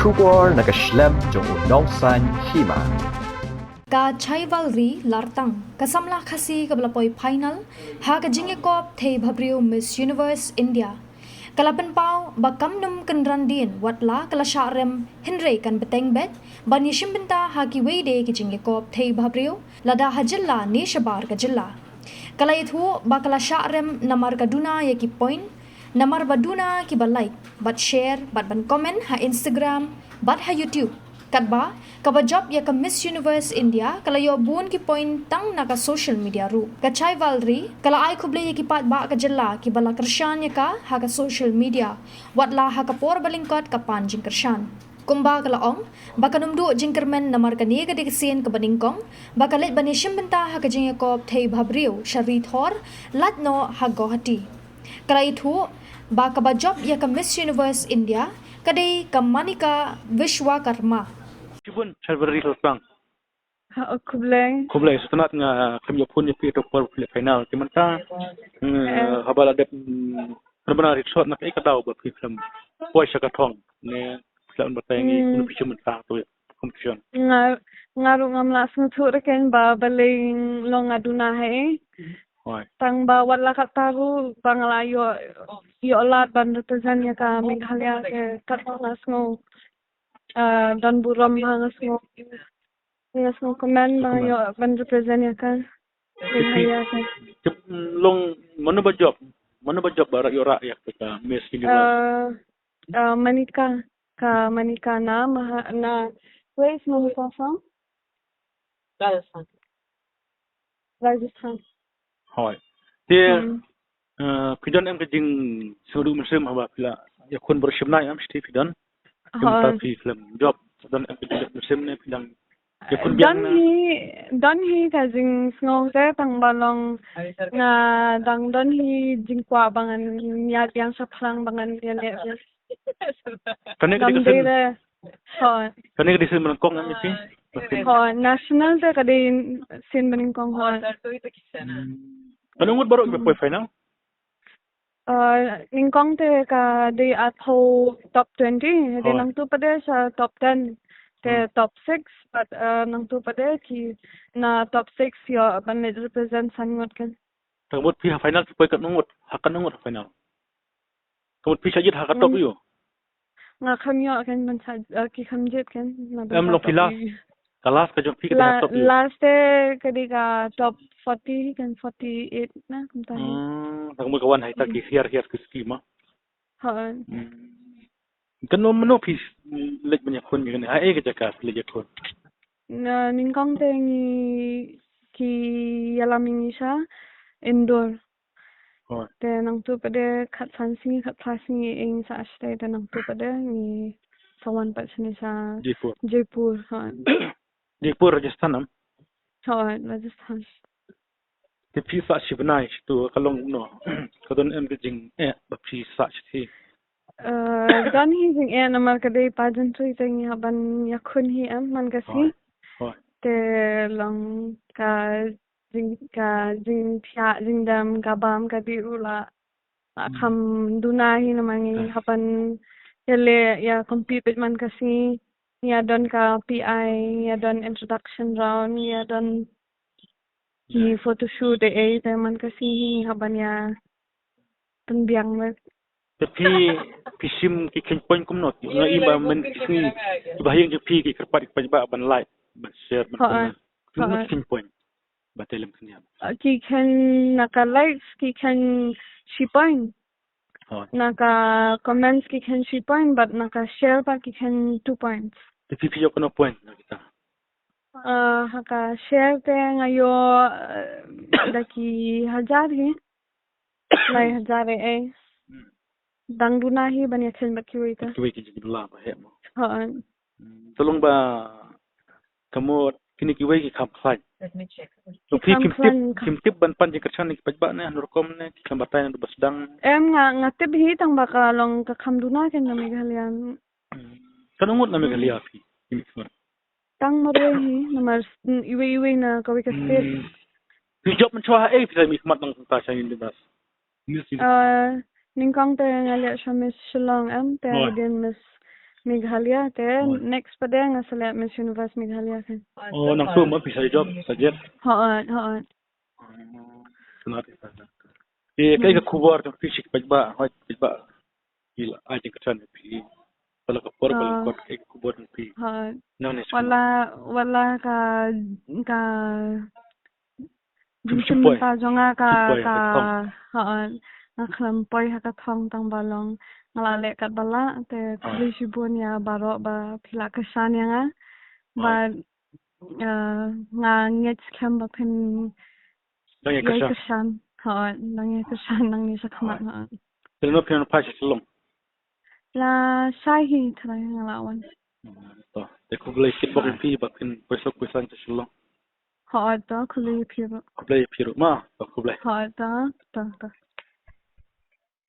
Shubor nakaslem jong unong san hima. Ka Chaivalry Lartang kasamla khasi kablapoy final ha ka jingekop thei bhabrio Miss Universe India. Kalapan pau bakam num kenrandin watla kala syarem Henry kan beteng bet ban yishim benta ha ki wede ki jingekop thei bhabrio lada hajilla ni shabar ka jilla. Kala itu bakala syarem namar kaduna ya ki point namar baduna ki ba like bat share bat ban comment ha Instagram bat ha YouTube katba kaba job ya ka Miss Universe India kala yo bun ki point tang na ka social media ru ka chai valri kala ai khuble ya ki pat ba ka jalla ki bala kershan ya ka ha ka social media watla ha ka por balingkot ka pan jing kershan kumba kala ong baka numdu jingkermen namar ka ni ka diksin ka baningkong baka let banishim benta ha ka jing yakop thei bhabrio shari thor latno ha gohati kala itu baka ba job ya ka Miss Universe India kadai ka Manika Vishwakarma Cibun Chaivalry Lartang. Kublai. Kublai setenat nga kami pun nyepi untuk final. Cuman ta habal ada benar-benar resort nak ikat tahu buat film. Boy Shakatong ne film bertanya ini film mentah tu competition. Ngaru ngamlas nguturakan ba baling long aduna hai. Tang ba wala kataru banglayo yo lat ban represent ya ka Meghalaya ke katlas ngo dan buram hangas ngo komen ba yo ban represent ya ka Meghalaya ke Long mana ba job barat yo rakyat kita Miss Universe. Manika na where is Manika from? Rajasthan. Hoi. Dia pidan em kejing sudu musim haba pila ya kun bersyamna am sti pidan. Kita film job dan em kejing musim ne pidan ya kun biang don hi kajing sngo te tang balong na dang don hi jingkwa bangan niat yang saplang bangan ya le. Kane kedisin melengkong am si. National te kadin sin meningkong ho. Ano ngut baru ke final? Ningkong te ka di atho top 20 de nang tu pada sa top 10 te top 6 but nang tu pada ki na top 6 yo ban represent sangot kan. Tangmut pi final pi kat ngut hakan ngut final. Tangmut pi sajit hakat top yo. Nga khamyo kan ban sa ki khamjet kan. Em lo pilas. Kalas ka jom pi kat top yo. Last te kadi ka top 40 kan 48 na kumta. Tangmut kawan hai ta ki hiar ke skema. Ha. Kan no pi lek banyak kun ni ai ke jaka lek kun. Na ningkong te ni ki yalaming isa indoor. Te nang tu pada kat sansi kat plasni ing sa astai te nang tu pada ni sawan pat sini sa Jaipur. Ha. Jaipur Rajasthan am. Ha, Rajasthan. Te pi sa shibnai tu kalong no. Kadon em jing ba pi sa chi. Dan hi jing namar kadai pajan tu itang haban yakun hi am man kasi. Te long ka jing pia jing dam kabam kadi ula kham dunahi namangi hapan yale ya compete man kasi ya don ka PI ya don introduction round ya don ni photo shoot te man kasi haban ya penbiang met pi sim ki ken point kum not nga iba men kisni bahayang je pi ki kerpat ki ba ban like ban share ban ken point batelem kenya ki ken naka likes ki ken shi point naka comments ki ken shi point but naka share pa ki ken 2 points te pi yo kono point na kita haka share te ngayo daki hajar hi lai hajar dang dunahi ban yachen bakiwita ki jibla ba he mo ha tolong ba kamu kini ki ki kham khai let me check so pi kim tip ban pan jikachan ni pajba ne anurkom ne kambatai na basdang nga tip hi tang baka long ka khamduna ken na Meghalaya kanungot na Meghalaya pi tang maroi hi namar iwe na kawika state pi job man chwa pi mi mat nang ta chain ni bas ningkong te ngalia sa Miss Shillong am te din Miss Meghalaya te next pada nga select Miss Universe Meghalaya kan. Oh, nang so mo bisa job sajet. Haan. Senar isa. Kay ka kubar ng fisik pagba, hoy pagba. Ila ay kan pi. Wala ka por wala kot kay kubar ng pi. Haan. Nang nes. Wala ka Jumpa ta jonga ka haan. Naklampoy ha ka thong tang balong. Ngalale kat bala te kuli sibun ya baro ba pila kesan ya nga ba nga ngets kem ba pen Nang ya kesan ha nang ya kesan nang ni sakmat ha Pero piano pa siya long. la sahi tra ngalawan To, te kublay kitbok pi ba kin pesok pesan siya long. ha ta kuli piro Kublay piro ma, kublay. ha ta